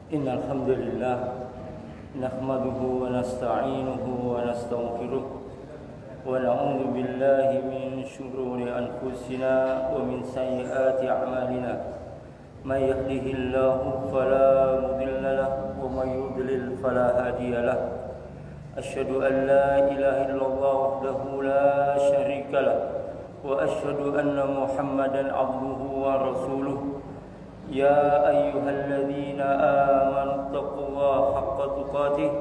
إن الحمد لله نحمده ونستعينه ونستغفره ونعوذ بالله من شرور أنفسنا ومن سيئات أعمالنا من يهده الله فلا مضل له ومن يضلل فلا هادي له أشهد أن لا إله إلا الله وحده لا شريك له وأشهد أن محمدا عبده ورسوله يا أيها الذين آمنوا اتقوا الله حق تقاته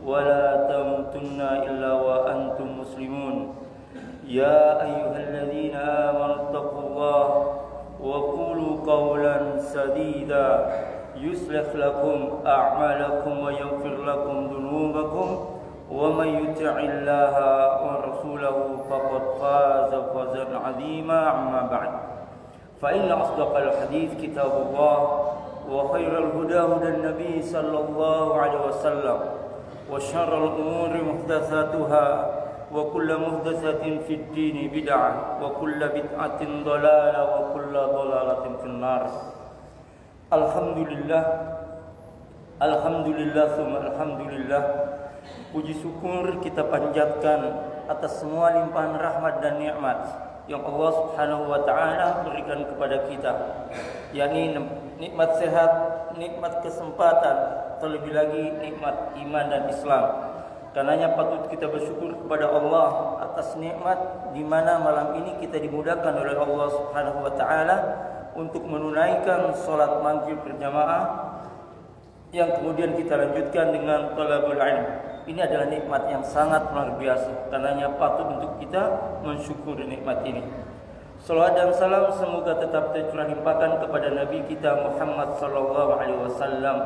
ولا تموتن إلا وأنتم مسلمون يا أيها الذين آمنوا اتقوا الله وقولوا قولا سديدا يصلح لكم أعمالكم ويغفر لكم ذنوبكم ومن يطع الله ورسوله فقد فاز فوزا عظيما أما بعد فإن أصدق الحديث كتاب الله وخير الهدى هدى النبي صلى الله عليه وسلم وشر الأمور محدثاتها وكل محدثة في الدين بدعة وكل بدعة ضلالة وكل ضلالة في النار. Alhamdulillah summa alhamdulillah. Puji syukur kita panjatkan atas semua limpahan rahmat dan nikmat yang Allah Subhanahu wa taala berikan kepada kita, yakni nikmat sehat, nikmat kesempatan, terlebih lagi nikmat iman dan Islam. Karenanya patut kita bersyukur kepada Allah atas nikmat di mana malam ini kita dimudahkan oleh Allah Subhanahu wa taala untuk menunaikan salat maghrib berjamaah yang kemudian kita lanjutkan dengan thalabul ilm. Ini adalah nikmat yang sangat luar biasa. Karenanya patut untuk kita mensyukuri nikmat ini. Salawat dan salam semoga tetap tercurah limpahkan kepada Nabi kita Muhammad sallallahu alaihi wasallam,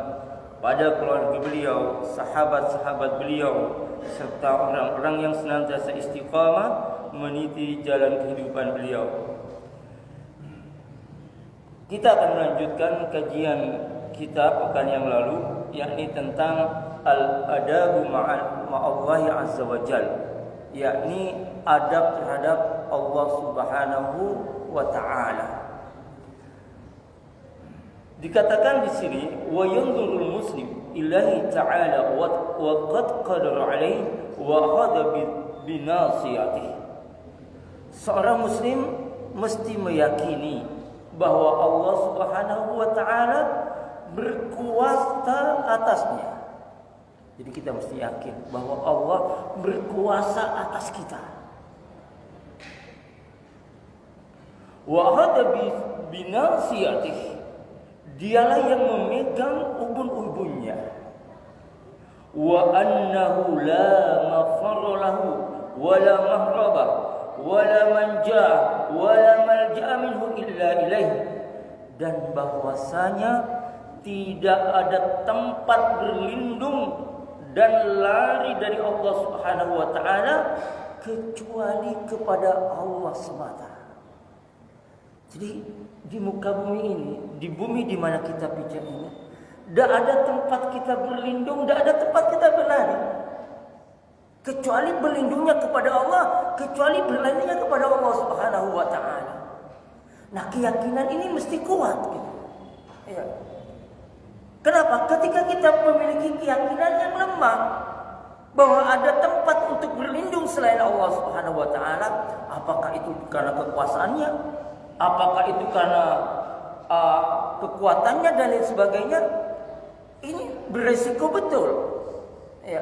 pada keluarga beliau, sahabat-sahabat beliau, serta orang-orang yang senantiasa istiqamah meniti jalan kehidupan beliau. Kita akan melanjutkan kajian kita pekan yang lalu, yakni tentang al-adabu ma'allahi azza wa jal, yakni adab terhadap Allah Subhanahu wa taala. Dikatakan di sini wa yanzurul muslim ilahi ta'ala wa qad qadara alaihi wa hada bi nasiyatihi. Seorang muslim mesti meyakini bahwa Allah Subhanahu wa taala berkuasa atasnya. Jadi kita mesti yakin bahwa Allah berkuasa atas kita. Wa hada bi nasiyatihi, dialah yang memegang ubun-ubunnya. Wa annahu la mafarra lahu wa la mahraba wa la manja wa la malja'a minhu illa ilaihi, dan bahwasanya tidak ada tempat berlindung dan lari dari Allah Subhanahu wa taala kecuali kepada Allah semata. Jadi di muka bumi ini, di bumi di mana kita pijak ini, tidak ada tempat kita berlindung, tidak ada tempat kita berlari kecuali berlindungnya kepada Allah, kecuali berlarinya kepada Allah Subhanahu wa taala. Nah, keyakinan ini mesti kuat gitu. Ya. Kenapa? Ketika kita memiliki keyakinan yang lemah bahwa ada tempat untuk berlindung selain Allah Subhanahu wa taala, apakah itu karena kekuasaannya, apakah itu karena kekuatannya dan lain sebagainya, ini beresiko betul. Ya.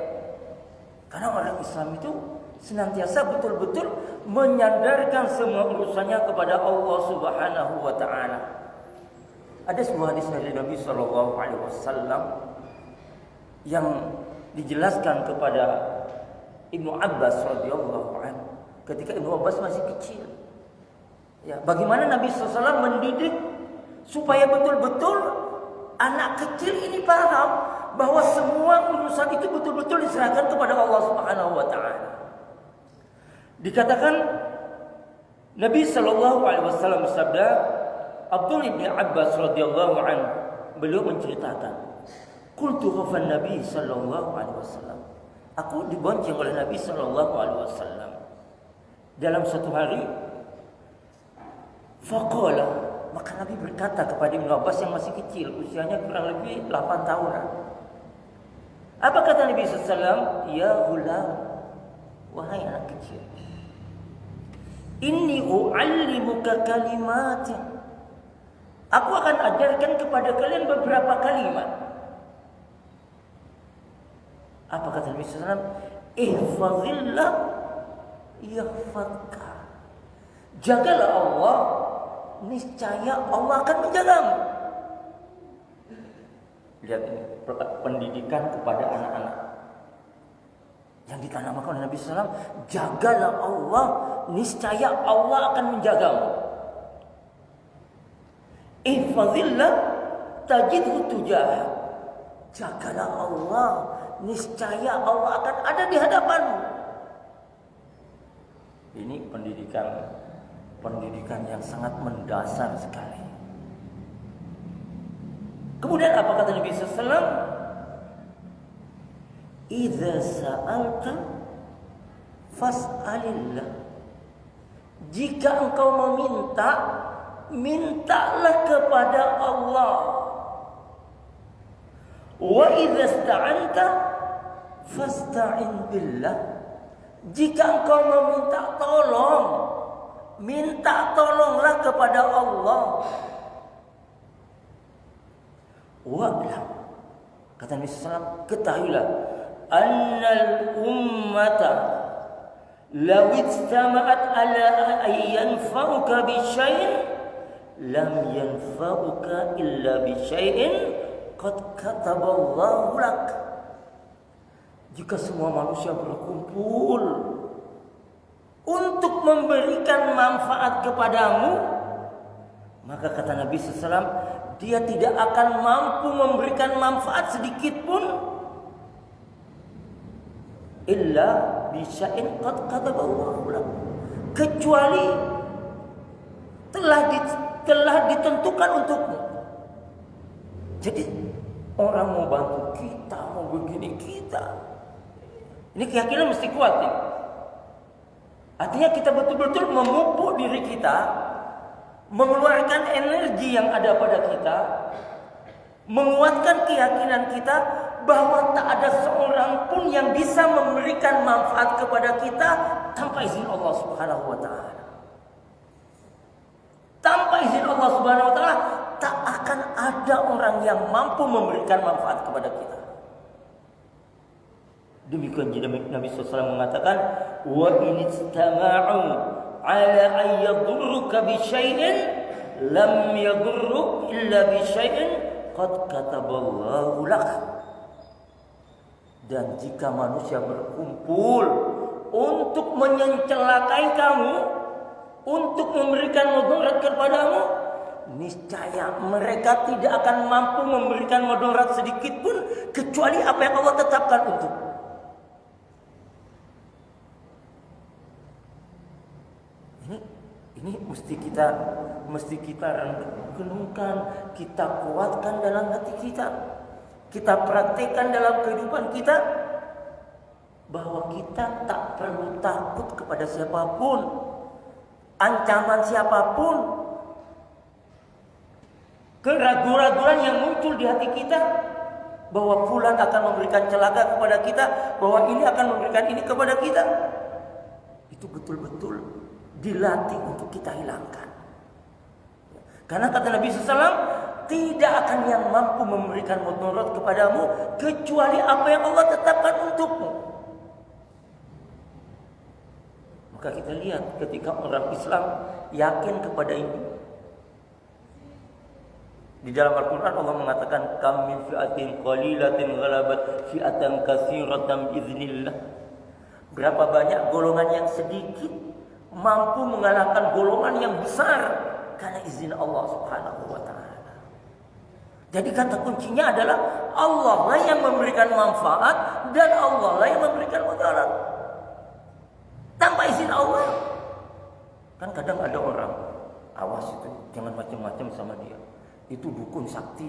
Karena orang Islam itu senantiasa betul-betul menyandarkan semua urusannya kepada Allah Subhanahu wa taala. Ada sebuah hadis dari Nabi sallallahu alaihi wasallam yang dijelaskan kepada Ibnu Abbas radhiyallahu anhu ketika Ibnu Abbas masih kecil. Ya, bagaimana Nabi sallallahu alaihi wasallam mendidik supaya betul-betul anak kecil ini paham bahwa semua urusan itu betul-betul diserahkan kepada Allah Subhanahu wa taala. Dikatakan Nabi sallallahu alaihi wasallam bersabda, Abdullah bin Abbas radhiyallahu anhu, beliau menceritakan, qultu khafan Nabi sallallahu alaihi wasallam, aku dibonceng oleh Nabi sallallahu alaihi wasallam dalam satu hari. Faqala, Maka Nabi berkata kepada Ibnu Abbas yang masih kecil, usianya kurang lebih 8 tahunan. Apa kata Nabi SAW? Ya ghulam, wahai anak kecil, inni u'allimuka kalimat. Aku akan ajarkan kepada kalian beberapa kalimat. Apa kata Nabi SAW? Ihfazillah yahfazka. Jagalah Allah, niscaya Allah akan menjagamu. Lihat ini pendidikan kepada anak-anak yang ditanamkan oleh Nabi SAW. Jagalah Allah, niscaya Allah akan menjagamu. Ihfazillah tajidhu tujah. Jagalah Allah, niscaya Allah akan ada di hadapanmu. Ini pendidikan yang sangat mendasar sekali. Kemudian apa kata Nabi SAW? Idza sa'alta fas'alillah. Jika engkau meminta, mintalah kepada Allah. Wa idza ista'anta fasta'in billah. Jika engkau meminta tolong, minta tolonglah kepada Allah. Wa'lam, kata Nabi SAW, ketahuilah, annal ummata law istama'at ala an yanfa'uka bi syai'in lam yanfa'uka illa bi syai'in qad kataballahu lak. Jika semua manusia berkumpul untuk memberikan manfaat kepadamu, maka kata Nabi SAW, dia tidak akan mampu memberikan manfaat sedikit pun illa bisya'in qad kataballahu lak, kecuali telah ditentukan untukmu. Jadi orang mau bantu kita, mau begini kita, ini keyakinan mesti kuat nih. Artinya kita betul-betul memupuk diri kita, mengeluarkan energi yang ada pada kita, menguatkan keyakinan kita bahwa tak ada seorang pun yang bisa memberikan manfaat kepada kita tanpa izin Allah Subhanahu wa taala. Tanpa izin Allah Subhanahu wa taala tak akan ada orang yang mampu memberikan manfaat kepada kita. Demikian Nabi SAW mengatakan, wa in istama'u ala an yadurruka bi syai'in lam yadurruk illa bi syai'in qad kataballahu lak. Dan jika manusia berkumpul untuk mencelakai kamu, untuk memberikan mudarat kepadamu, niscaya mereka tidak akan mampu memberikan mudarat sedikit pun kecuali apa yang Allah tetapkan untuk. Ini mesti kita renungkan, kita kuatkan dalam hati kita. Kita praktekkan dalam kehidupan kita bahwa kita tak perlu takut kepada siapapun, ancaman siapapun, keraguan-keraguan yang muncul di hati kita bahwa fulan akan memberikan celaka kepada kita, bahwa ini akan memberikan ini kepada kita. Itu betul-betul dilatih untuk kita hilangkan. Karena kata Nabi SAW, tidak akan yang mampu memberikan mudarat kepadamu kecuali apa yang Allah tetapkan untukmu. Maka kita lihat ketika orang Islam yakin kepada ini. Di dalam Al-Quran Allah mengatakan, kam min fi'atin qalilatin ghalabat fi'atan katsiratan biiznillah. Berapa banyak golongan yang sedikit mampu mengalahkan golongan yang besar karena izin Allah Subhanahu wa taala. Jadi kata kuncinya adalah Allah lah yang memberikan manfaat dan Allah lah yang memberikan mudarat. Tanpa izin Allah. Kan kadang ada orang, awas itu, jangan macam-macam sama dia. Itu dukun sakti.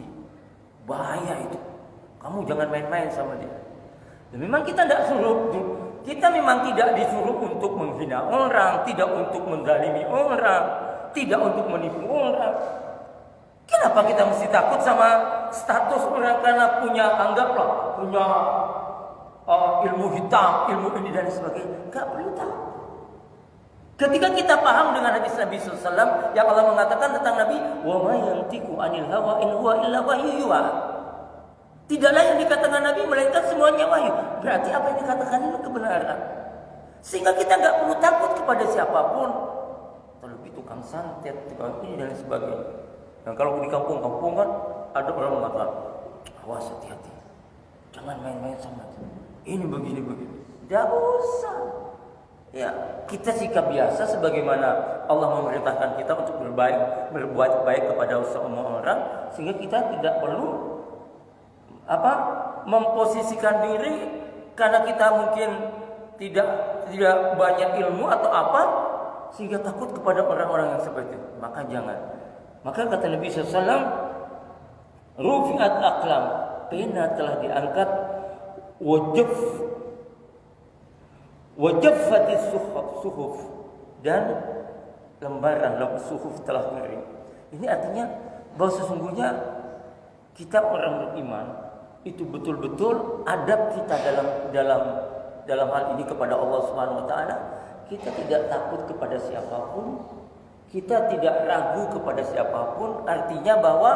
Bahaya itu. Kamu jangan main-main sama dia. Dan memang kita memang tidak disuruh untuk menghina orang, tidak untuk menzalimi orang, tidak untuk menipu orang. Kenapa kita mesti takut sama status orang karena punya, anggaplah punya ilmu hitam, ilmu ini dan sebagainya? Gak perlu tahu. Ketika kita paham dengan hadis Nabi SAW yang Allah mengatakan tentang Nabi, wa ma yantiqu anil hawa in huwa illa wahyu yuha. Tidaklah yang dikatakan Nabi melainkan semuanya wahyu. Berarti apa yang dikatakan itu kebenaran. Sehingga kita nggak perlu takut kepada siapapun, terlebih tukang santet, tukang ini dan sebagainya. Dan kalau di kampung-kampung kan ada orang mengatakan, awas hati-hati, jangan main-main sama ini begini. Tidak usah. Ya, kita sikap biasa sebagaimana Allah memerintahkan kita untuk berbuat baik kepada semua orang, sehingga kita tidak perlu memposisikan diri karena kita mungkin tidak banyak ilmu atau apa sehingga takut kepada orang-orang yang seperti itu. Maka jangan. Maka kata Nabi SAW, rufi'at aqlam, pena telah diangkat, wajaffatis suhuf, dan lembaran suhuf telah kering. Ini artinya bahwa sesungguhnya kita orang beriman itu betul-betul adab kita dalam hal ini kepada Allah Subhanahu wa taala. Kita tidak takut kepada siapapun, kita tidak ragu kepada siapapun. Artinya bahwa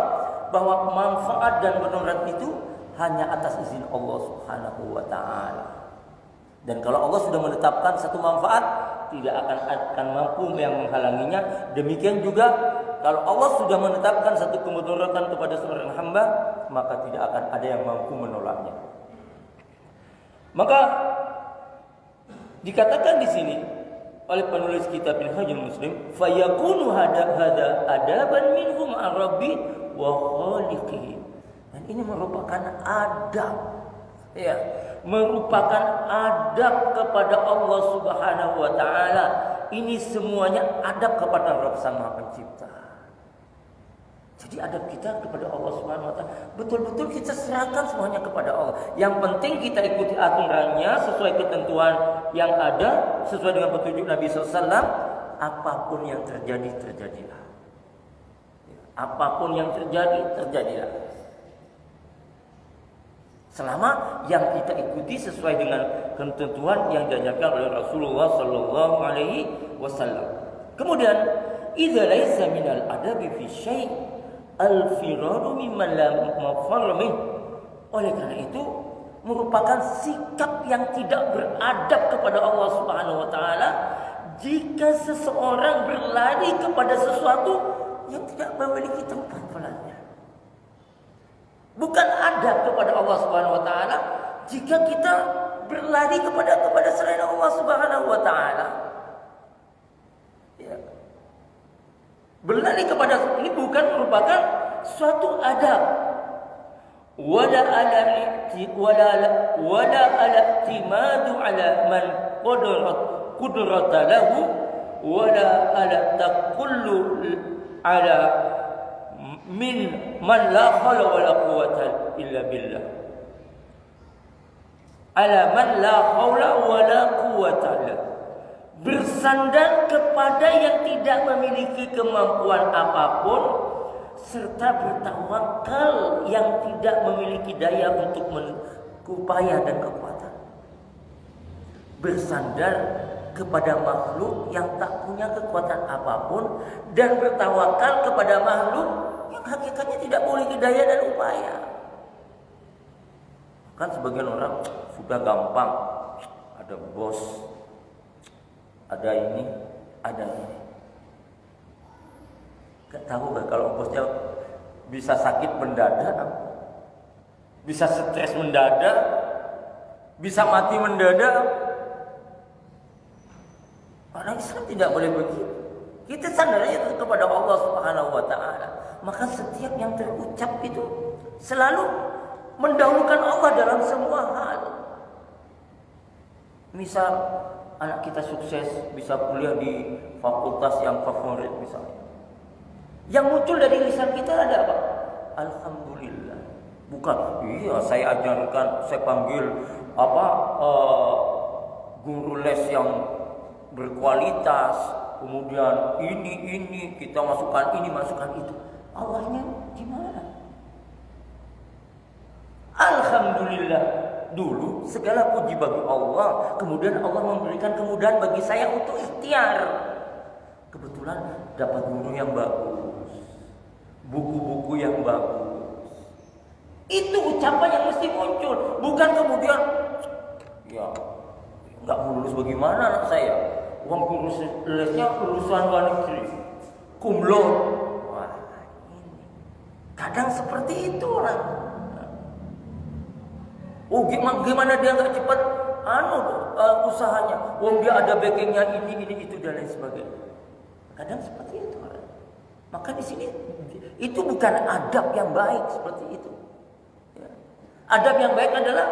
manfaat dan mudarat itu hanya atas izin Allah Subhanahu wa taala. Dan kalau Allah sudah menetapkan satu manfaat, tidak akan mampu yang menghalanginya. Demikian juga kalau Allah sudah menetapkan satu kemudaratan kepada seorang hamba, maka tidak akan ada yang mampu menolaknya. Maka dikatakan di sini oleh penulis kitab Minhajul Muslim, fayakunu hada adaban minhum ar-rabbi wa khaliqihi. Dan ini merupakan adab, ya, merupakan adab kepada Allah Subhanahu wa taala. Ini semuanya adab kepada Rabb Sang Maha Pencipta. Jadi adab kita kepada Allah Subhanahu wa taala, betul-betul kita serahkan semuanya kepada Allah. Yang penting kita ikuti aturannya sesuai ketentuan yang ada, sesuai dengan petunjuk Nabi SAW. Apapun yang terjadi, terjadilah. Apapun yang terjadi, terjadilah. Selama yang kita ikuti sesuai dengan ketentuan yang diajarkan oleh Rasulullah sallallahu alaihi wasallam. Kemudian, idza laisa minal adabi fi syai' al-firaru mimman la mafar min. Oleh karena itu, merupakan sikap yang tidak beradab kepada Allah Subhanahu wa taala jika seseorang berlari kepada sesuatu yang tidak memiliki tempat berlarinya. Bukan adab kepada Allah Subhanahu wa taala jika kita berlari kepada selain Allah Subhanahu wa taala. Ya. Berlari kepada ini bukan merupakan suatu adab. Wala ala i'timadu ala man qudrata lahu wala ala taqullu ala min man la hawla wala quwwata illa billah. Ala man la hawla wala quwwata illa. Bersandar kepada yang tidak memiliki kemampuan apapun serta bertawakal yang tidak memiliki daya untuk upaya dan kekuatan. Bersandar kepada makhluk yang tak punya kekuatan apapun dan bertawakal kepada makhluk yang hakikatnya tidak memiliki daya dan upaya. Kan sebagian orang sudah gampang, ada bos, ada ini, ada ini. Gak tahu gak kalau bosnya bisa sakit mendadak, bisa stres mendadak, bisa mati mendadak. Orang Islam tidak boleh begitu. Kita sandarnya kepada Allah Subhanahu wa taala. Maka setiap yang terucap itu selalu mendahulukan Allah dalam semua hal. Misal anak kita sukses bisa kuliah di fakultas yang favorit misalnya. Yang muncul dari lisan kita ada apa? Alhamdulillah. Bukan, iya saya ajarkan, saya panggil guru les yang berkualitas, kemudian ini kita masukkan ini, masukkan itu. Allahnya gimana? Alhamdulillah, dulu segala puji bagi Allah. Kemudian Allah memberikan kemudahan bagi saya untuk ikhtiar. Kebetulan dapat guru yang bagus, buku-buku yang bagus. Itu ucapan yang mesti muncul. Bukan kemudian, ya nggak lulus bagaimana anak saya? Uang lulus lesnya lulusan luar negeri, cum laude. Wah, ini kadang seperti itu orang. Oh, gimana dia nggak cepat usahanya? Wong dia ada backingnya ini itu dan lain sebagainya. Kadang seperti itu. Maka di sini itu bukan adab yang baik seperti itu. Ya. Adab yang baik adalah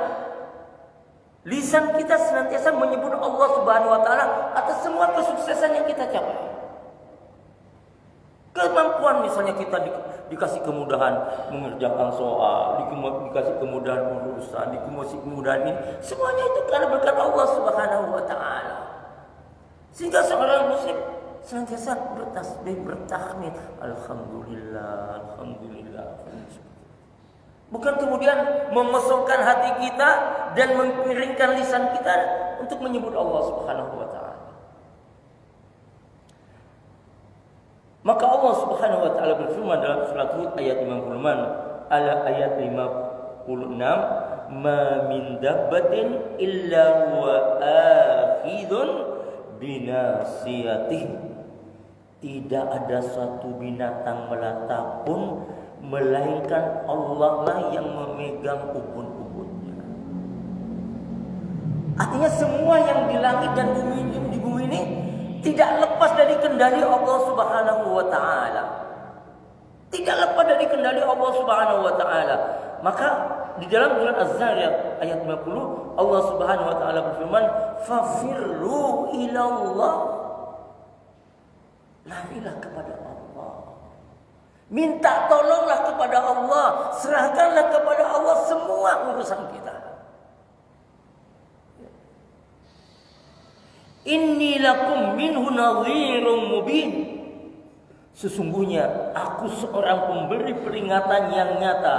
lisan kita senantiasa menyebut Allah Subhanahu Wa Taala atas semua kesuksesan yang kita capai. Kemampuan misalnya kita dikasih kemudahan mengerjakan soal, dikasih kemudahan urusan, dikasih kemudahan ini, semuanya itu karena berkat Allah Subhanahu Wa Taala. Sehingga seorang muslim senantiasa bertasbih, bertahmid, alhamdulillah, alhamdulillah. Bukan kemudian memesongkan hati kita dan mengiringkan lisan kita untuk menyebut Allah Subhanahu Wa Taala. Maka Allah Subhanahu Wa Taala berfirman dalam surat Hud ayat 56, ayat 56, "Ma min dabbatin illa huwa akhidun binasiyatihi." Tidak ada satu binatang melata pun melainkan Allah lah yang memegang ubun-ubunnya. Artinya semua yang di langit dan di bumi ini tidak lepas dari kendali Allah Subhanahu Wa Taala. Tidak lepas dari kendali Allah Subhanahu Wa Taala. Maka di dalam surat Az-Zariyat ayat 50 Allah Subhanahu Wa Taala berfirman, "Fafirru ilallah." Larilah kepada Allah. Minta tolonglah kepada Allah. Serahkanlah kepada Allah semua urusan kita. Inni lakum minhu nadhirun mubin. Sesungguhnya aku seorang pemberi peringatan yang nyata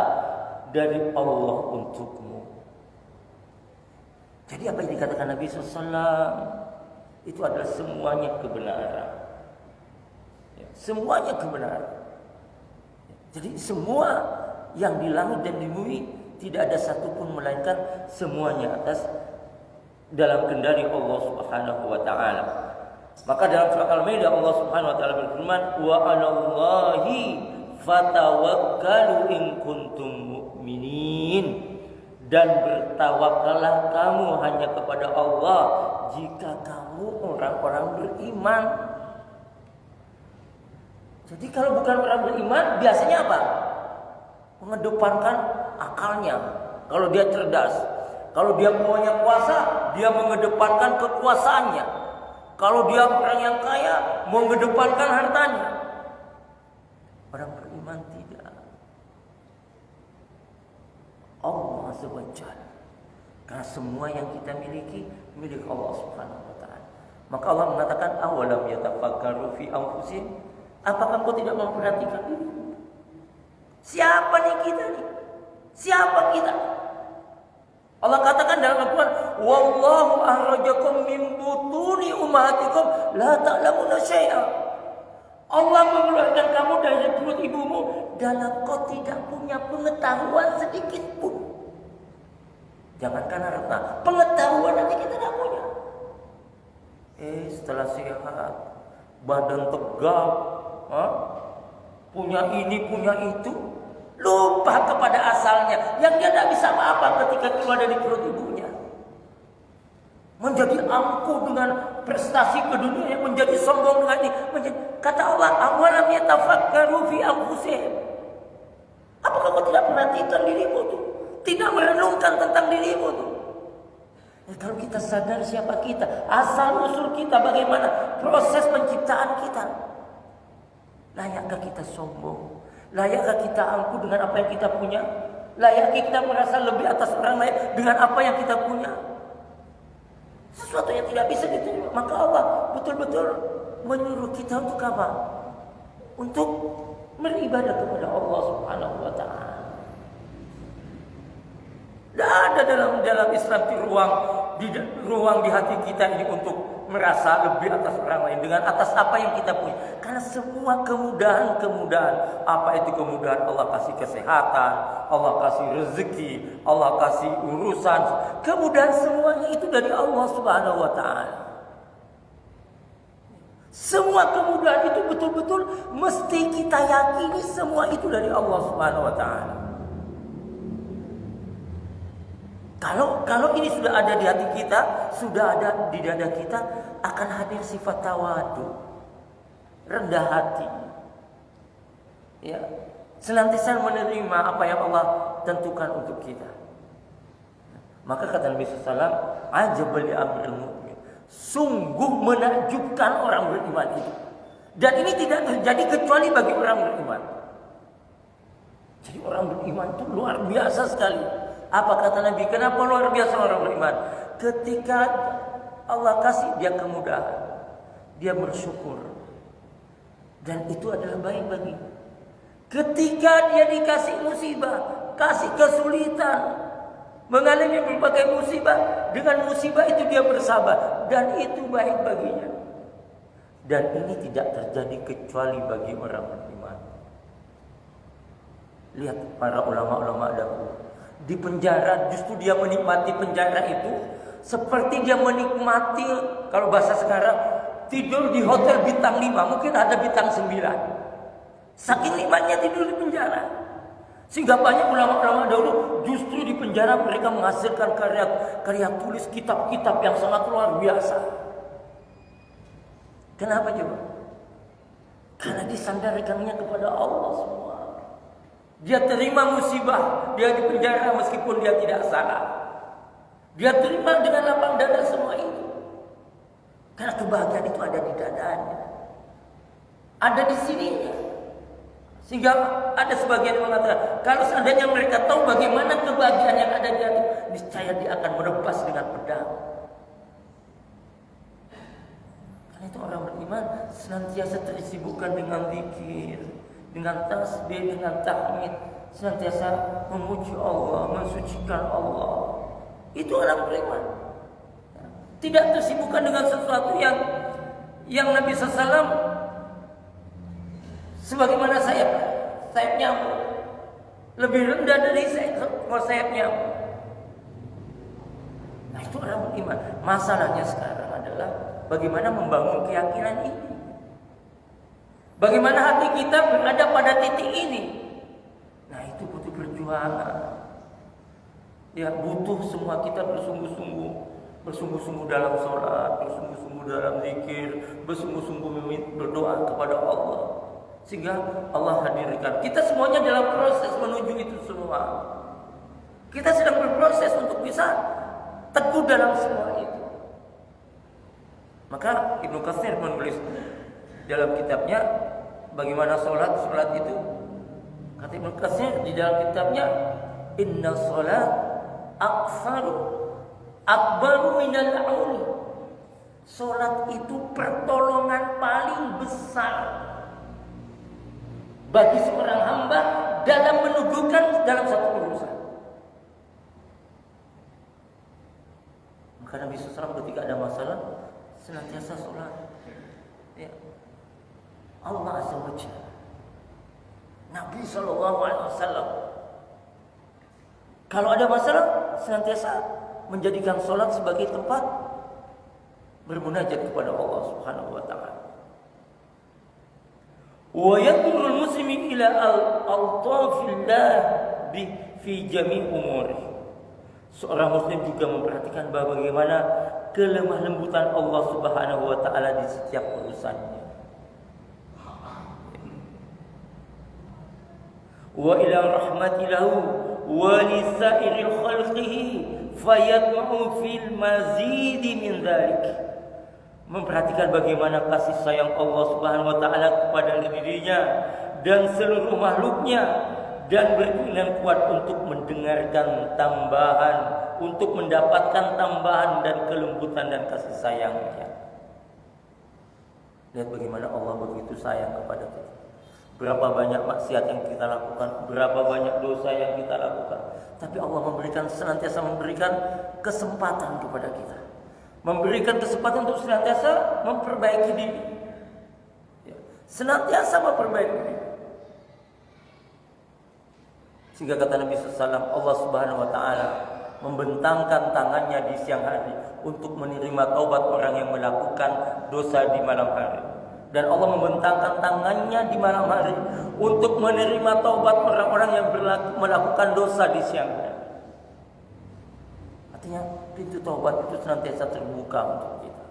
dari Allah untukmu. Jadi apa yang dikatakan Nabi SAW itu adalah semuanya kebenaran. Semuanya kebenaran. Jadi semua yang di langit dan di bumi tidak ada satupun melainkan semuanya atas dalam kendali Allah Subhanahu Wa Taala. Maka dalam surat Al-Maidah Allah Subhanahu Wa Taala berfirman, "Wa 'alallahi fatawakkalu in kuntum mu'minin." Dan bertawakallah kamu hanya kepada Allah jika kamu orang-orang beriman. Jadi kalau bukan orang beriman, biasanya apa? Mengedepankan akalnya. Kalau dia cerdas, kalau dia punya kuasa, dia mengedepankan kekuasaannya. Kalau dia orang yang kaya, mengedepankan hartanya. Orang beriman tidak. Allah SWT. Karena semua yang kita miliki milik Allah Subhanahu Wa Taala. Maka Allah mengatakan, "Awalam yatafakkaru fi anfusihim?" Apakah kau tidak memperhatikan diri? Siapa nih kita nih? Siapa kita? Allah katakan dalam Al-Quran, "Wallahu akhrajakum min butuni ummahatikum la ta'lamuna syai'a." Allah mengeluarkan kamu dari perut ibumu dalam kau tidak punya pengetahuan sedikit pun. Jangankan harta, pengetahuan nanti kita tidak punya. Setelah sehat, badan tegap, punya ini, punya itu, lupa kepada asalnya yang dia tidak bisa apa-apa ketika keluar dari perut ibunya. Menjadi angkuh dengan prestasi ke dunia, menjadi sombong dengan ini. Kata Allah, "Awalam yatafakkaru fi anfusihim." Apakah kau tidak perhatikan dirimu itu? Tidak merenungkan tentang dirimu itu? Kalau kita sadar siapa kita, asal usul kita, bagaimana proses penciptaan kita, layakkah kita sombong? Layakkah kita angkuh dengan apa yang kita punya? Layakkah kita merasa lebih atas orang lain dengan apa yang kita punya? Sesuatu yang tidak bisa diterima. Maka Allah betul-betul menyuruh kita untuk apa? Untuk beribadah kepada Allah Subhanahu wa taala. Tidak ada dalam Islam ruang di hati kita ini untuk merasa lebih atas orang lain dengan atas apa yang kita punya. Karena semua kemudahan, apa itu kemudahan? Allah kasih kesehatan, Allah kasih rezeki, Allah kasih urusan. Kemudahan semuanya itu dari Allah Subhanahu wa taala. Semua kemudahan itu betul-betul mesti kita yakini semua itu dari Allah Subhanahu wa taala. Kalau ini sudah ada di hati kita, sudah ada di dada kita, akan hadir sifat tawadu, rendah hati. Ya, senantiasa menerima apa yang Allah tentukan untuk kita. Maka kata Nabi sallallahu alaihi wasallam, "Ajabal li amril mu'min." Sungguh menakjubkan orang beriman itu. Dan ini tidak terjadi kecuali bagi orang beriman. Jadi orang beriman itu luar biasa sekali. Apa kata Nabi? Kenapa luar biasa orang beriman? Ketika Allah kasih dia kemudahan, dia bersyukur, dan itu adalah baik bagi. Ketika dia dikasih musibah, kasih kesulitan, mengalami berbagai musibah, dengan musibah itu dia bersabar, dan itu baik baginya. Dan ini tidak terjadi kecuali bagi orang beriman. Lihat para ulama-ulama dahulu. Di penjara justru dia menikmati penjara itu seperti dia menikmati, kalau bahasa sekarang, tidur di hotel bintang 5, mungkin ada bintang 9. Saking nikmatnya tidur di penjara. Sehingga banyak ulama-ulama dahulu justru di penjara mereka menghasilkan karya tulis kitab-kitab yang sangat luar biasa. Kenapa coba? Karena disandarkannya kepada Allah semua. Dia terima musibah, dia di penjara meskipun dia tidak salah. Dia terima dengan lapang dada semua itu. Karena kebahagiaan itu ada di dadanya, ada di sininya. Sehingga ada sebagian yang mengatakan, kalau seandainya mereka tahu bagaimana kebahagiaan yang ada di hati, niscaya dia akan merebas dengan pedang. Karena itu orang beriman senantiasa tersibukkan dengan zikir, dengan tasbih, dengan tahmid, senantiasa memuji Allah, mensucikan Allah. Itu orang beriman. Tidak tersibukkan dengan sesuatu yang Nabi SAW, sebagaimana sayap nyamuk lebih rendah dari sayap nyamuk. Nah, itu orang beriman. Masalahnya sekarang adalah bagaimana membangun keyakinan ini. Bagaimana hati kita berada pada titik ini? Nah, itu butuh perjuangan. Ya, butuh semua kita bersungguh-sungguh dalam sholat, bersungguh-sungguh dalam zikir, bersungguh-sungguh berdoa kepada Allah, sehingga Allah hadirkan. Kita semuanya dalam proses menuju itu semua. Kita sedang berproses untuk bisa teguh dalam semua itu. Maka Ibnu Katsir menulis dalam kitabnya bagaimana sholat itu. Kata Ibnu Katsir di dalam kitabnya, inna sholat akbaru minal auni. Sholat itu pertolongan paling besar bagi seorang hamba dalam menuduhkan dalam satu urusan. Maka Nabi SAW ketika ada masalah senantiasa sholat. Ya. Allah Azza wa Jalla, Nabi SAW, kalau ada masalah senantiasa menjadikan sholat sebagai tempat bermunajat kepada Allah Subhanahu wa taala. Wa yadhurul muslimin ila al-altafillah fi jami' umuri. Seorang muslim juga memperhatikan bagaimana kelemah lembutan Allah Subhanahu wa taala di setiap urusannya. Wa ila rahmatilahu wa li sa'iril khalqihi fayatma'u fil mazid min dzalik. Memperhatikan bagaimana kasih sayang Allah Subhanahu wa taala kepada dirinya dan seluruh makhluknya, dan berkeinginan kuat untuk mendengarkan tambahan, untuk mendapatkan tambahan dan kelembutan dan kasih sayangnya. Lihat bagaimana Allah begitu sayang kepada kita. Berapa banyak maksiat yang kita lakukan, berapa banyak dosa yang kita lakukan. Tapi Allah senantiasa memberikan kesempatan kepada kita. Memberikan kesempatan untuk senantiasa memperbaiki diri. Ya, senantiasa memperbaiki diri. Sehingga kata Nabi SAW, Allah Subhanahu Wa Taala membentangkan tangannya di siang hari untuk menerima taubat orang yang melakukan dosa di malam hari. Dan Allah membentangkan tangannya di malam hari untuk menerima taubat orang-orang yang melakukan dosa di siang hari. Artinya pintu taubat itu senantiasa terbuka untuk kita.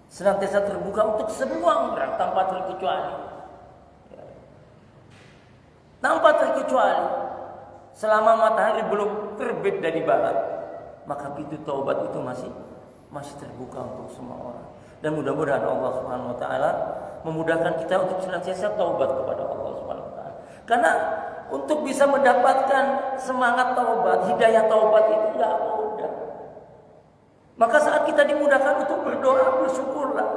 Senantiasa terbuka untuk semua orang tanpa terkecuali. Tanpa terkecuali. Selama matahari belum terbit dari barat, maka pintu taubat itu masih terbuka untuk semua orang. Dan mudah-mudahan Allah Subhanahu Wa Taala memudahkan kita untuk senantiasa taubat kepada Allah Subhanahu Wa Taala. Karena untuk bisa mendapatkan semangat taubat, hidayah taubat itu tidak mudah. Maka saat kita dimudahkan untuk berdoa, bersyukurlah.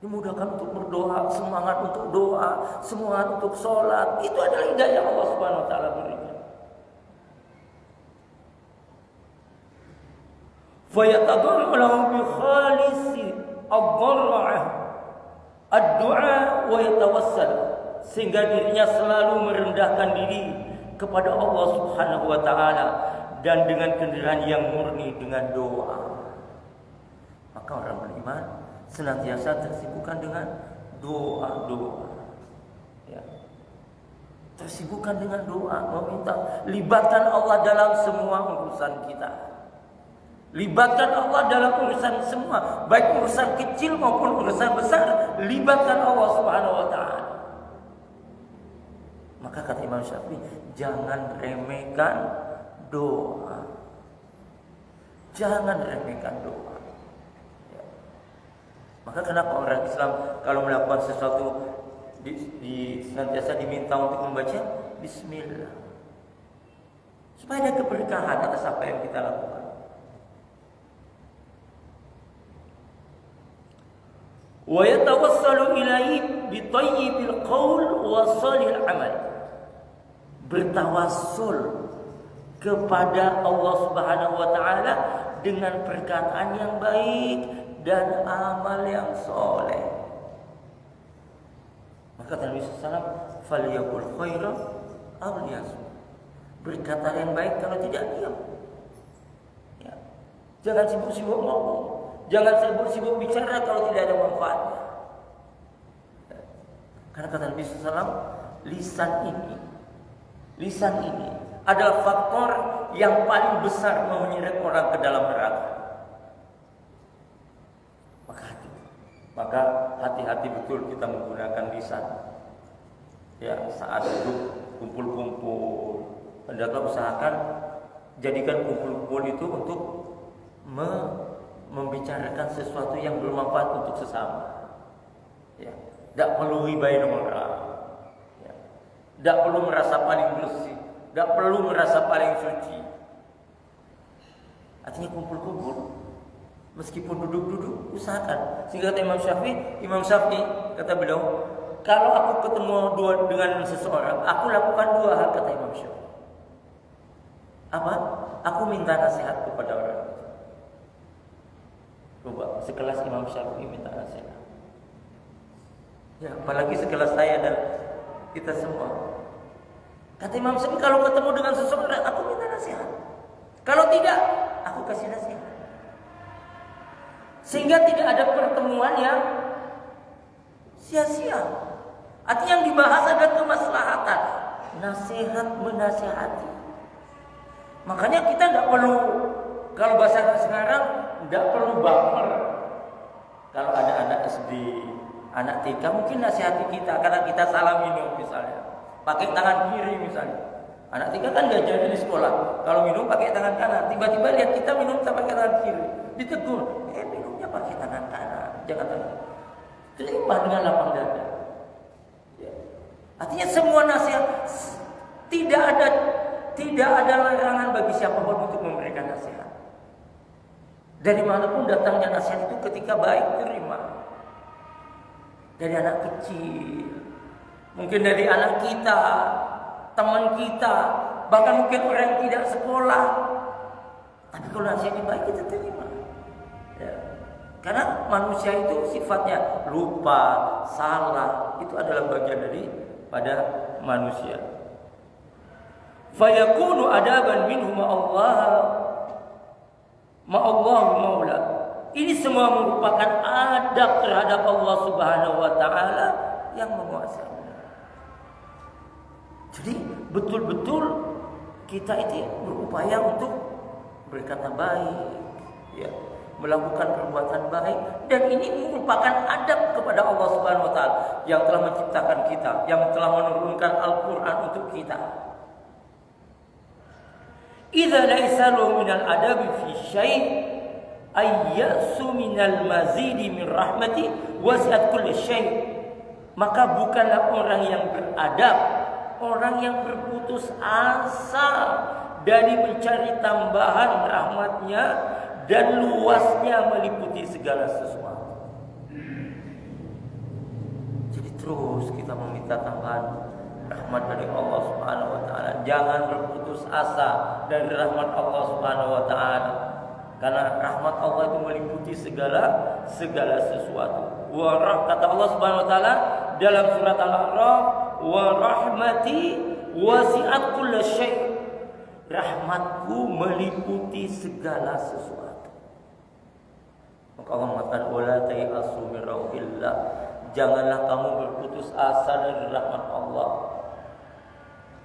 Dimudahkan untuk berdoa, semangat untuk doa, semangat untuk sholat, itu adalah hidayah Allah Subhanahu Wa Taala berikan. Fayatadarru lahum bi khalisi ad-dhar'ah ad-du'a wa yatawassal, sehingga dirinya selalu merendahkan diri kepada Allah Subhanahu Wa Taala dan dengan kendaraan yang murni dengan doa. Maka orang beriman senantiasa tersibukkan dengan doa-doa. Ya. Tersibukkan dengan doa, meminta, libatkan Allah dalam semua urusan kita. Libatkan Allah dalam urusan semua, baik urusan kecil maupun urusan besar, libatkan Allah Subhanahu Wa Taala. Maka kata Imam Syafi'i, jangan remehkan doa. Jangan remehkan doa. Ya. Maka kenapa orang Islam kalau melakukan sesuatu senantiasa diminta untuk membaca Bismillah, supaya ada keberkahan atas apa yang kita lakukan. Wa yatawassalu ilaihi bi thayyibil qaul wa shalihil amal. Bertawassul kepada Allah Subhanahu Wa Taala dengan perkataan yang baik dan amal yang soleh. Maka Nabi SAW, "Falyaqul khairan aw liyasmut." Berkata yang baik, kalau tidak diam. Ya. Jangan sibuk-sibuk ngomong. Jangan sibuk-sibuk bicara kalau tidak ada manfaatnya. Karena kata Nabi SAW, lisan ini adalah faktor yang paling besar menyeret orang ke dalam neraka. Maka hati-hati betul kita menggunakan lisan. Ya, saat duduk kumpul-kumpul, hendaklah usahakan jadikan kumpul-kumpul itu untuk membicarakan sesuatu yang bermanfaat untuk sesama. Ya, tidak perlu ribai orang. Ya, tidak perlu merasa paling bersih, tidak perlu merasa paling suci. Artinya kumpul-kumpul, meskipun duduk-duduk, usahakan. Sehingga kata Imam Syafi'i kata beliau, kalau aku ketemu dengan seseorang, aku lakukan dua hal, kata Imam Syafi'i. Apa? Aku minta nasihat kepada orang. Coba, sekelas Imam Syafi'i minta nasihat. Ya, apalagi sekelas saya dan kita semua. Kata Imam Syafi'i, kalau ketemu dengan seseorang, aku minta nasihat. Kalau tidak, aku kasih nasihat. Sehingga tidak ada pertemuan yang sia-sia. Artinya yang dibahas ada kemaslahatan, nasihat menasihati. Makanya kita tidak perlu, kalau bahasa sekarang, tidak perlu baper. Kalau ada anak SD, anak TK, mungkin nasihati kita karena kita salah minum misalnya, pakai tangan kiri misalnya. Anak TK kan diajarin di sekolah, kalau minum pakai tangan kanan. Tiba-tiba lihat kita minum pakai tangan kiri, ditegur, minumnya pakai tangan kanan, jangan tangan. Terima dengan lapang dada. Ya. Artinya semua nasihat, tidak ada larangan bagi siapapun untuk memberikan nasihat. Dari manapun datangnya nasihat itu ketika baik terima. Dari anak kecil, Mungkin dari anak kita, teman kita, bahkan mungkin orang yang tidak sekolah. Tapi kalau nasihatnya baik kita terima. Ya. Karena manusia itu sifatnya lupa, salah, itu adalah bagian dari pada manusia. Fayakunu adaban minhu ma'allahu maula. Ini semua merupakan adab terhadap Allah Subhanahu wa taala yang menguasai. Jadi betul-betul kita itu berupaya untuk berkata baik, ya, melakukan perbuatan baik, dan ini merupakan adab kepada Allah Subhanahu wa taala yang telah menciptakan kita, yang telah menurunkan Al-Qur'an untuk kita. Idza laisa lahu minal adabi fi syai' ayyasu minal mazidi min rahmati wasi'at kulli syai'. Maka bukanlah orang yang beradab, orang yang berputus asa dari mencari tambahan rahmatnya dan luasnya meliputi segala sesuatu. Jadi terus kita meminta tambahan rahmat dari Allah Subhanahu wa taala. Jangan berputus asa dari rahmat Allah Subhanahu wa taala. Karena rahmat Allah itu meliputi segala sesuatu. Kata Allah Subhanahu wa taala dalam surat Al-A'raf, "Wa rahmati wasi'at kulla syai'." Rahmatku meliputi segala sesuatu. Maka Allah mengatakan, "Wala tayasu min rauhillah." Janganlah kamu berputus asa dari rahmat Allah.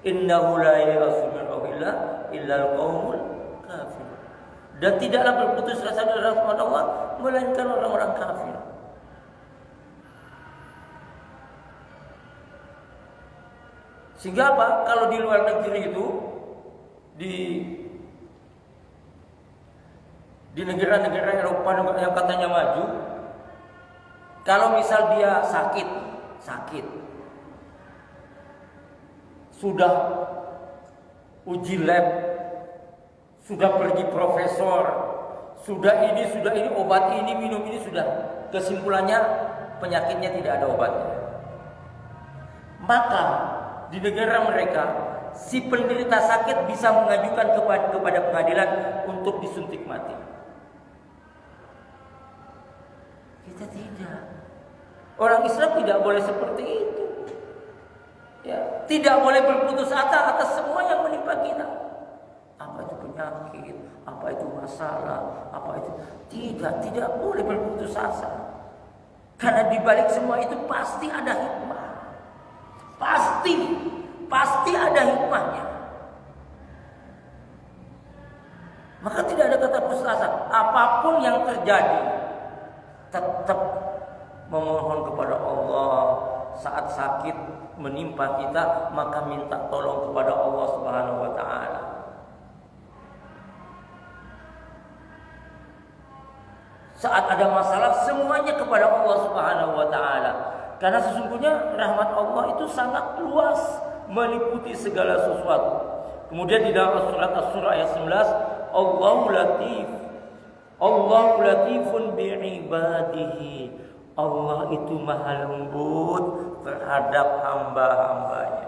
Innahu la yasu min rauhillah illa al-qaumul kafir. Dan tidaklah berputus asa dari rahmat Allah melainkan orang-orang kafir. Sehingga apa? Kalau di luar negeri itu di negara-negara Eropa yang katanya maju, kalau misal dia sakit, sudah uji lab, sudah pergi profesor, sudah ini obat ini, minum ini, sudah kesimpulannya penyakitnya tidak ada obatnya. Maka di negara mereka si penderita sakit bisa mengajukan kepada pengadilan untuk disuntik mati. Kita tidak. Orang Islam tidak boleh seperti itu. Ya, tidak boleh berputus asa atas semua yang menimpa kita. Apa itu penyakit, apa itu masalah, apa itu tidak boleh berputus asa. Karena di balik semua itu pasti ada hikmah. Pasti ada hikmahnya. Maka tidak ada kata putus asa. Apapun yang terjadi, tetap memohon kepada Allah. Saat sakit menimpa kita, maka minta tolong kepada Allah Subhanahu wa taala. Saat ada masalah, semuanya kepada Allah Subhanahu wa taala. Karena sesungguhnya rahmat Allah itu sangat luas, meliputi segala sesuatu. Kemudian di dalam surat Asy-Syura ayat 11, Allahu latifun bi'ibadihi. Allah itu maha lembut terhadap hamba-hambanya.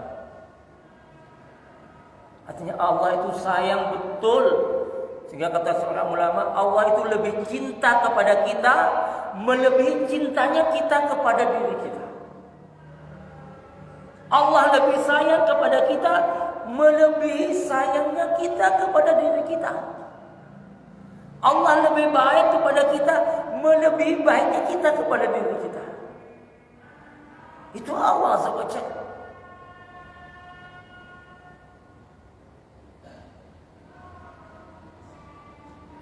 Artinya Allah itu sayang betul. Sehingga kata seorang ulama, Allah itu lebih cinta kepada kita melebihi cintanya kita kepada diri kita. Allah lebih sayang kepada kita melebihi sayangnya kita kepada diri kita. Allah lebih baik kepada kita melebihi baiknya kita kepada diri kita. Itu Allah SWT.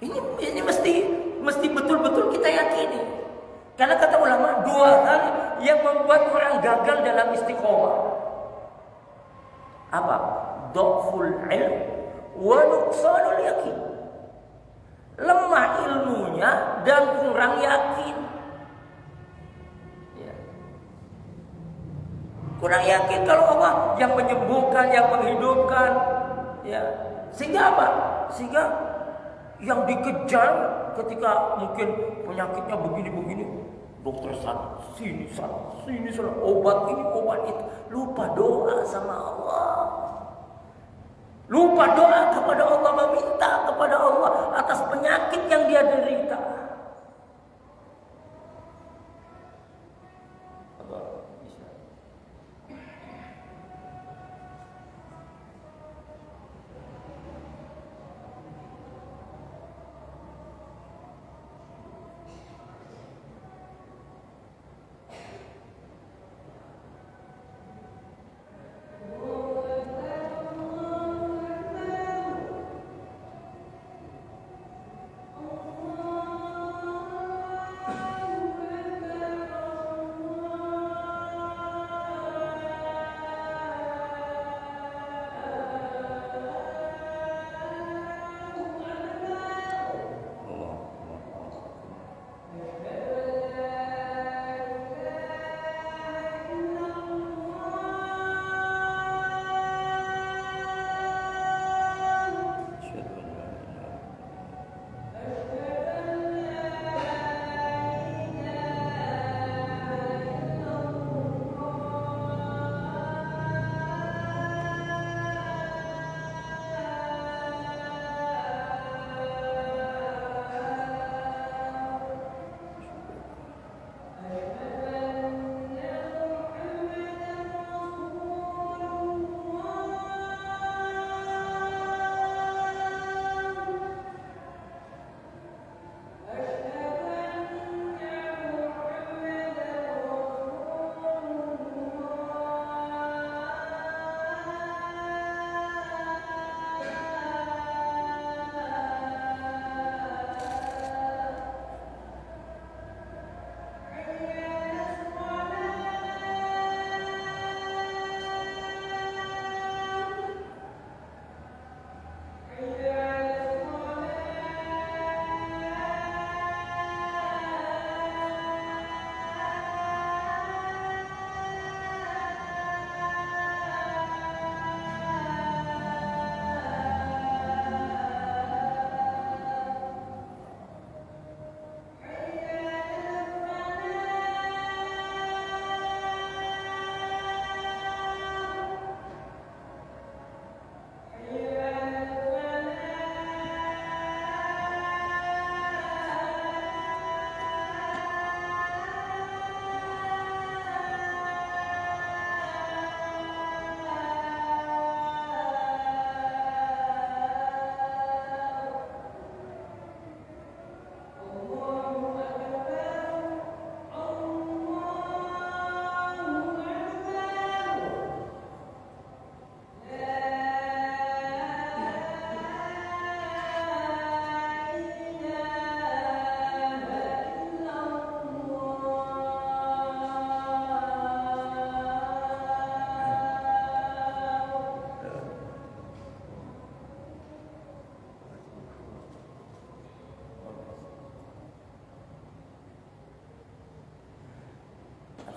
Ini mesti betul-betul kita yakini. Karena kata ulama, dua hal yang membuat orang gagal dalam istiqomah. Apa? Dhaful ilm wa nuqsanul yakin. Lemah ilmunya dan kurang yakin. Ya. Kurang yakin kalau Allah yang menyembuhkan, yang menghidupkan. Ya. Sehingga apa? Sehingga yang dikejar ketika mungkin penyakitnya begini-begini, Dokter sana, sini sana, obat ini, obat itu. Lupa doa sama Allah. Lupa doa kepada Allah, meminta kepada Allah atas penyakit yang dia derita.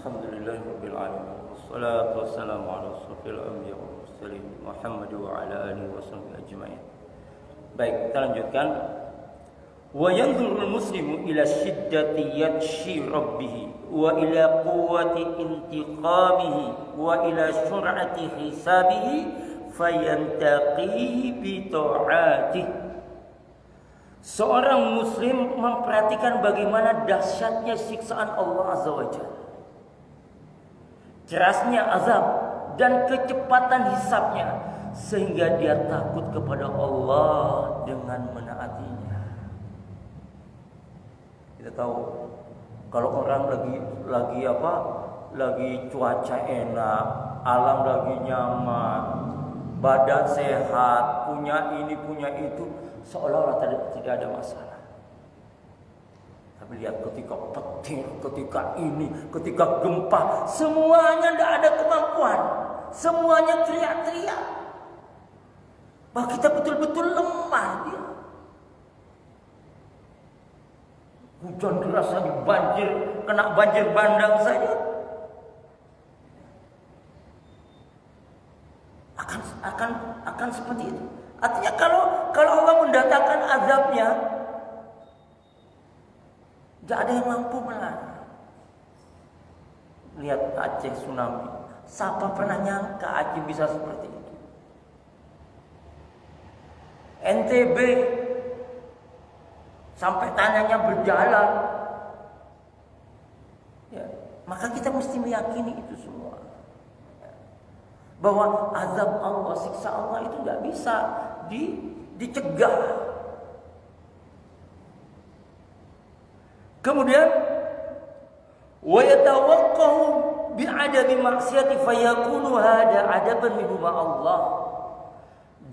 Alhamdulillahirabbil alamin. Wassalatu wassalamu ala asyrofil anbiya'i wal mursalin Muhammad wa ala alihi washabbihi ajmain. Baik, kita lanjutkan. Wa yanzurul muslimu ila shiddati yatshi rabbih wa ila quwwati intiqamihi wa ila sur'ati hisabihi fayantaqihi bi ta'atihi. Seorang muslim memperhatikan bagaimana dahsyatnya siksaan Allah Azza wa Jalla, kerasnya azab dan kecepatan hisabnya, sehingga dia takut kepada Allah dengan menaatinya. Kita tahu kalau orang lagi cuaca enak, alam lagi nyaman, badan sehat, punya ini punya itu, seolah-olah tidak ada masalah. Tapi lihat ketika petir, ketika ini, ketika gempa, semuanya tidak ada kemampuan. Semuanya teriak-teriak. Bahwa kita betul-betul lemah dia. Hujan deras lagi, banjir, kena banjir bandang saja. Akan seperti itu. Artinya kalau Allah mendatangkan azabnya, tidak ada yang mampu melarang. Lihat Aceh tsunami. Siapa pernah nyangka Aceh bisa seperti itu? NTB sampai tanahnya berjalan. Ya, maka kita mesti meyakini itu semua. Bahwa azab Allah, siksa Allah itu tidak bisa dicegah. Kemudian wa yatawaqqahu bi'adami maksiati fayakunu hada adaban minhu Allah,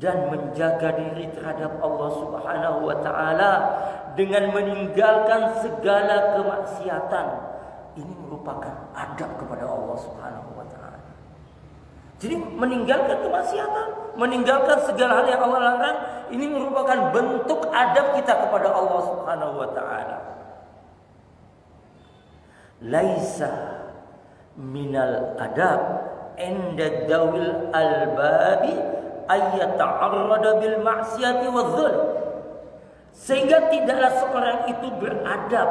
dan menjaga diri terhadap Allah Subhanahu wa taala dengan meninggalkan segala kemaksiatan, ini merupakan adab kepada Allah Subhanahu wa taala. Jadi meninggalkan kemaksiatan, meninggalkan segala hal yang Allah larang, ini merupakan bentuk adab kita kepada Allah Subhanahu wa taala. Laisa minal adab inda dawil albabi ayyata'arrada bil ma'siyati wadh-dhulm, sehingga tidaklah seorang itu beradab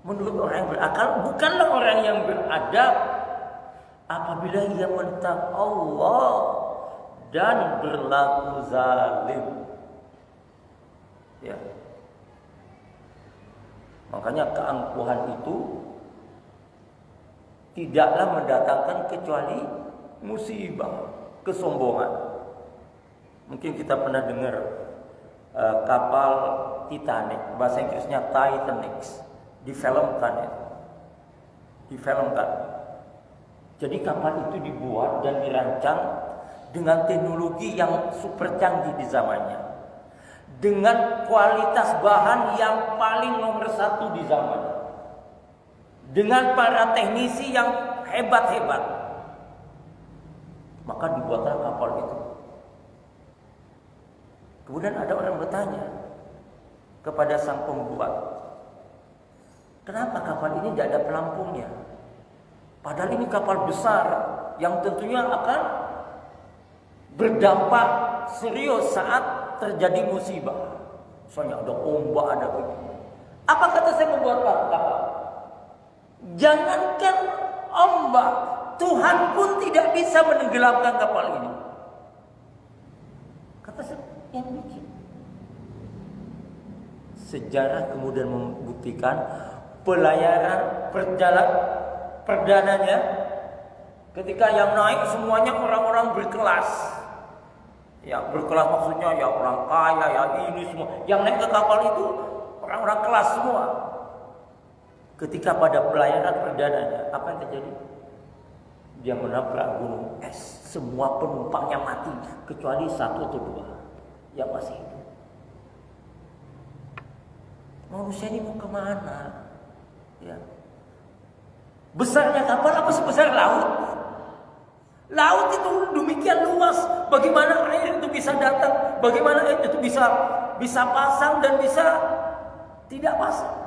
menurut orang yang berakal, bukanlah orang yang beradab apabila ia menentang Allah dan berlaku zalim. Ya. Makanya keangkuhan itu tidaklah mendatangkan kecuali musibah, kesombongan. Mungkin kita pernah dengar kapal Titanic, bahasa Inggrisnya Titanic, difilmkan. Jadi kapal itu dibuat dan dirancang dengan teknologi yang super canggih di zamannya, dengan kualitas bahan yang paling nomor satu di zaman, dengan para teknisi yang hebat-hebat. Maka dibuatlah kapal itu. Kemudian ada orang bertanya kepada sang pembuat, kenapa kapal ini tidak ada pelampungnya? Padahal ini kapal besar yang tentunya akan berdampak serius saat terjadi musibah. Soalnya ada ombak, ada begini. Apa kata saya membuat kapal? Jangankan ombak, Tuhan pun tidak bisa menenggelamkan kapal ini. Kata saya, yang bikin. Sejarah kemudian membuktikan pelayaran perdananya ketika yang naik semuanya orang-orang berkelas. Ya, berkelas maksudnya ya orang kaya, ya ini semua. Yang naik ke kapal itu orang-orang kelas semua. Ketika pada pelayaran perdananya, apa yang terjadi? Dia menabrak gunung es. Semua penumpangnya mati kecuali satu atau dua yang masih hidup. Manusia ini mau kemana? Ya. Besarnya kapal apa sebesar laut? Laut itu demikian luas. Bagaimana air itu bisa datang? Bagaimana air itu bisa pasang dan bisa tidak pasang?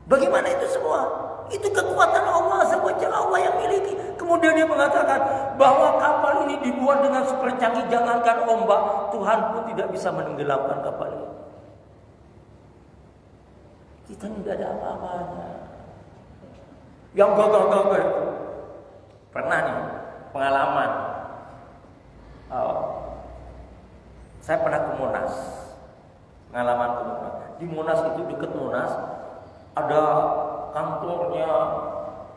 Bagaimana itu semua? Itu kekuatan Allah SWT, Allah yang miliki. Kemudian dia mengatakan bahwa kapal ini dibuat dengan super canggih, jangankan ombak, Tuhan pun tidak bisa menenggelamkan kapal ini. Kita tidak ada apa-apanya. Yang gagah-gagah itu pernah nih pengalaman. Saya pernah ke Monas. Pengalaman ke Monas. Di Monas itu, dekat Monas, ada kantornya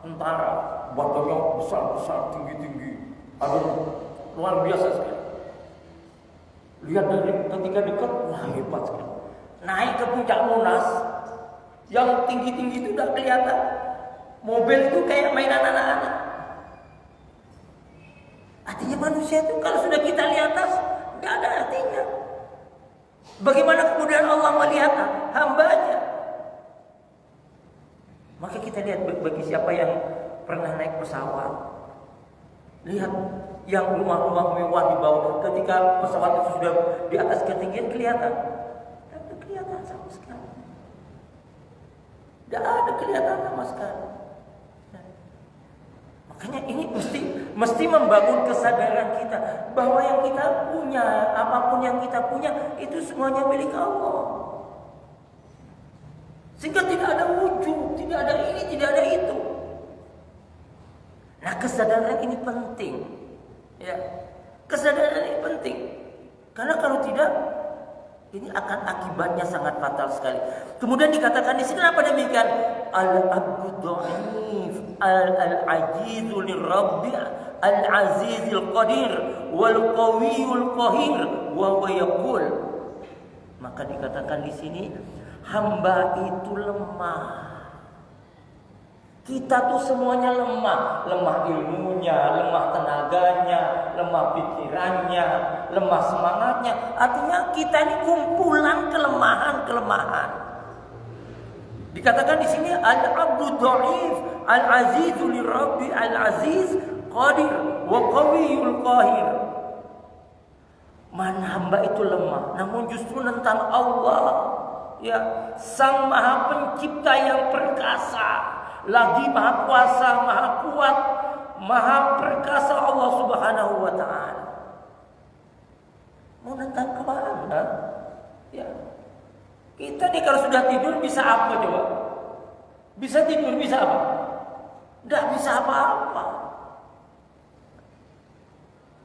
tentara, badannya besar-besar, tinggi-tinggi. Aduh, luar biasa sekali. Lihat dari ketika dekat, wah hebat sekali. Naik ke puncak Monas, yang tinggi-tinggi itu udah kelihatan. Mobil itu kayak mainan anak-anak. Artinya manusia itu kalau sudah kita lihat atas, nggak ada artinya. Bagaimana kemudian Allah melihat hambanya? Maka kita lihat bagi siapa yang pernah naik pesawat, lihat yang rumah-rumah mewah di bawah, ketika pesawat itu sudah di atas ketinggian kelihatan, tidak kelihatan sama sekali. Tidak ada kelihatan sama sekali. Makanya ini mesti membangun kesadaran kita bahwa yang kita punya, apapun yang kita punya, itu semuanya milik Allah. Sehingga tidak ada wujud, tidak ada ini, tidak ada itu. Nah, kesadaran ini penting. Ya. Kesadaran ini penting. Karena kalau tidak, ini akan akibatnya sangat fatal sekali. Kemudian dikatakan di sini apa demikian? Al-abdu dhaif, al-ajizu lirabbi, al-azizil qadir, wal qawiyul qahir, wa huwa yaqul. Maka dikatakan di sini hamba itu lemah. Kita tuh semuanya lemah, lemah ilmunya, lemah tenaganya, lemah pikirannya, lemah semangatnya. Artinya kita ini kumpulan kelemahan-kelemahan. Dikatakan di sini al-abdu dhaif, al-azizu lirabbi, al-aziz qadir wa qawiyul qahir. Mana hamba itu lemah, namun justru tentang Allah, ya, Sang Maha Pencipta yang perkasa, lagi Maha Kuasa, Maha Kuat, Maha Perkasa Allah Subhanahu wa Ta'ala. Mau nentang kemana? Ya. Kita nih kalau sudah tidur bisa apa coba? Bisa tidur, bisa apa? Nggak bisa apa-apa.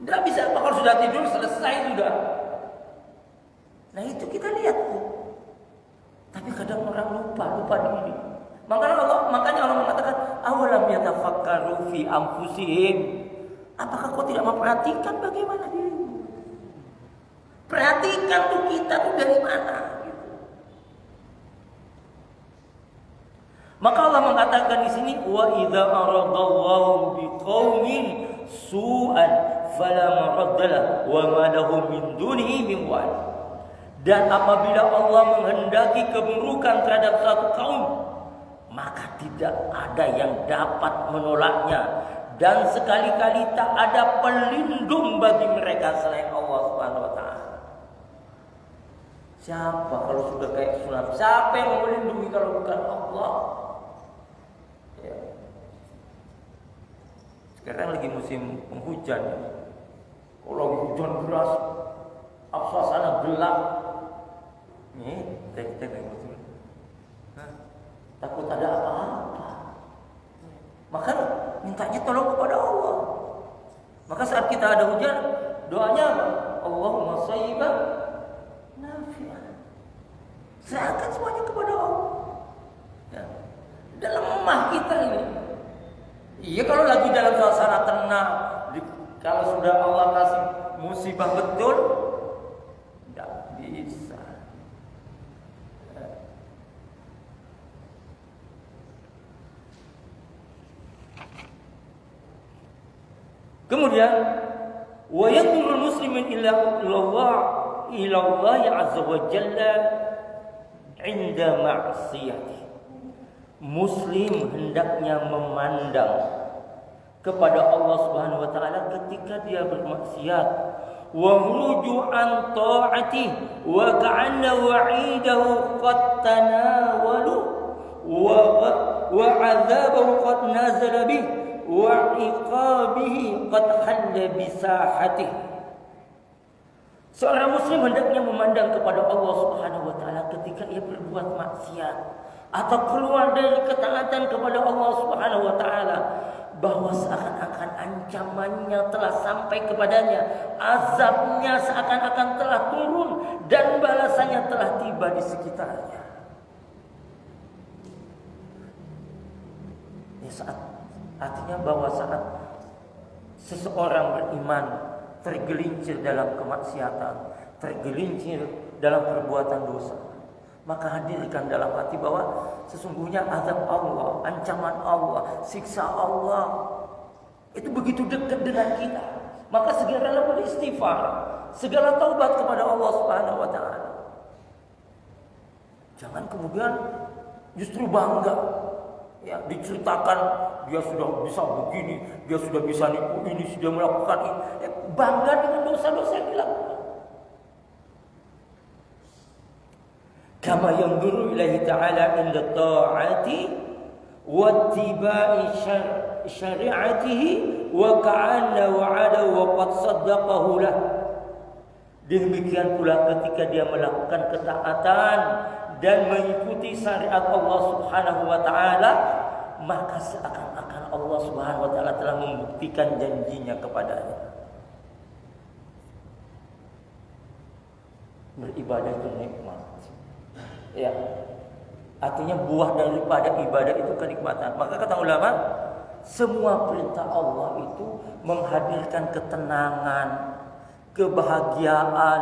Nggak bisa apa, kalau sudah tidur selesai sudah. Nah itu kita lihat tuh. Tapi kadang orang lupa diri. Makanya Allah mengatakan, awalam yatafakkaru fi anfusihim. Apakah kau tidak memperhatikan bagaimana dirimu? Perhatikan tuh kita tuh dari mana? Maka Allah mengatakan di sini, wa idza aradallahu biqaumin su'an fala maraddalah wa ma lahum min dunihi min wal. Dan apabila Allah menghendaki keburukan terhadap satu kaum, maka tidak ada yang dapat menolaknya, dan sekali-kali tak ada pelindung bagi mereka selain Allah Subhanahu wa Ta'ala. Siapa kalau sudah kayak tsunami? Siapa yang melindungi kalau bukan Allah? Ya. Sekarang lagi musim penghujan. Kalau hujan deras, suasana gelap. Nih, kita kayak betul. Takut ada apa-apa. Maka mintanya tolong kepada Allah. Maka saat kita ada hujan, doanya apa? Allahumma shayyiban nafi'an. Serahkan semuanya kepada Allah. Ya. Dalam lemah kita ini. Iya, kalau lagi dalam suasana tenang, kalau sudah Allah kasih musibah betul, tidak bisa. Kemudian wa yaqulul muslimin ila Allah azza wa jalla 'inda ma'siyati. Muslim hendaknya memandang kepada Allah Subhanahu wa taala ketika dia bermaksiat, wa huruju an ta'ati wa ka'anna wa'idahu qad tanawalu wa 'adzabahu qad nazala bih wa iqabihi qad halla bisahatihi. Seorang muslim hendaknya memandang kepada Allah Subhanahu wa taala ketika ia berbuat maksiat atau keluar dari ketaatan kepada Allah Subhanahu wa taala, bahwa seakan-akan ancamannya telah sampai kepadanya, azabnya seakan-akan telah turun dan balasannya telah tiba di sekitarnya. Ini saat artinya bahwa saat seseorang beriman tergelincir dalam kemaksiatan, tergelincir dalam perbuatan dosa, maka hadirkan dalam hati bahwa sesungguhnya azab Allah, ancaman Allah, siksa Allah itu begitu dekat dengan kita. Maka segeralah beristighfar, segala taubat kepada Allah Subhanahu wa taala. Jangan kemudian justru bangga. Ya, diceritakan dia sudah bisa begini, dia sudah bisa nipu ini, sudah melakukan ini. Bangga dengan dosa-dosa yang dilakukan. Kama yanzuru ilahi ta'ala inda ta'ati wa tibai syari'atihi wa ka'anna wa'ada wa qad saddaqahu lah. Demikian pula ketika dia melakukan ketaatan dan mengikuti syariat Allah Subhanahu wa taala, maka seakan-akan Allah Subhanahu wa taala telah membuktikan janjinya kepadanya. Beribadah itu nikmat. Ya. Artinya buah daripada ibadah itu kenikmatan. Maka kata ulama, semua perintah Allah itu menghadirkan ketenangan, kebahagiaan,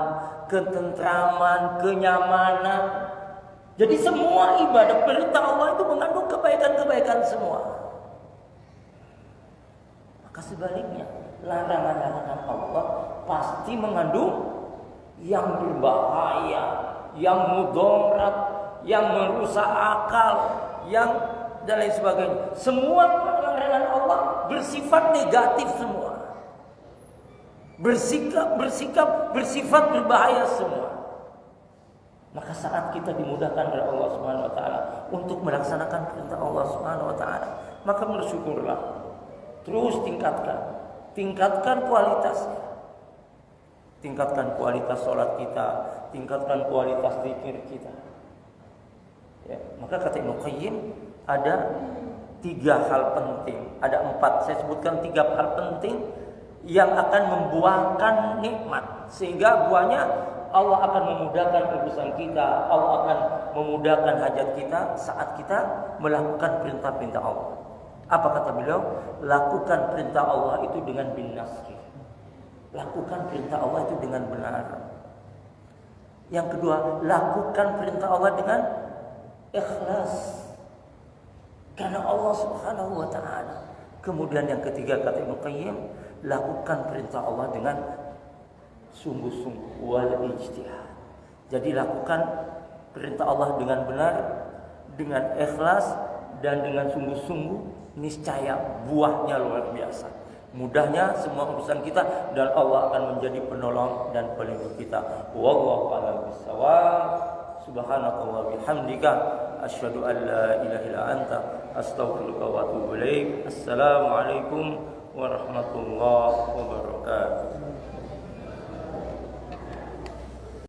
ketentraman, kenyamanan. Jadi semua ibadah perintah Allah itu mengandung kebaikan-kebaikan semua. Maka sebaliknya, larangan-larangan Allah pasti mengandung yang berbahaya, yang mudarat, yang merusak akal, yang dan lain sebagainya. Semua larangan Allah bersifat negatif semua. Bersifat berbahaya semua. Maka saat kita dimudahkan oleh Allah Subhanahu wa taala untuk melaksanakan perintah Allah Subhanahu wa taala, maka bersyukurlah. Terus tingkatkan kualitasnya. Tingkatkan kualitas sholat kita, tingkatkan kualitas zikir kita. Ya, maka kata Ibnu Qayyim ada 3 hal penting, ada 4. Saya sebutkan 3 hal penting yang akan membuahkan nikmat, sehingga buahnya Allah akan memudahkan urusan kita, Allah akan memudahkan hajat kita saat kita melakukan perintah-perintah Allah. Apa kata beliau? Lakukan perintah Allah itu dengan bin-nasri. Lakukan perintah Allah itu dengan benar. Yang kedua, lakukan perintah Allah dengan ikhlas, karena Allah Subhanahu wa taala. Kemudian yang ketiga kata Ibnu Qayyim, lakukan perintah Allah dengan sungguh-sungguh wal ijtihad. Jadi lakukan perintah Allah dengan benar, dengan ikhlas dan dengan sungguh-sungguh, niscaya buahnya luar biasa. Mudahnya semua urusan kita dan Allah akan menjadi penolong dan pelindung kita. Wallahu a'lam bishawab. Subhanakallah bihamdika asyhadu an la ilaha illa anta astaghfiruka wa atubu ilaik. Assalamualaikum warahmatullahi wabarakatuh.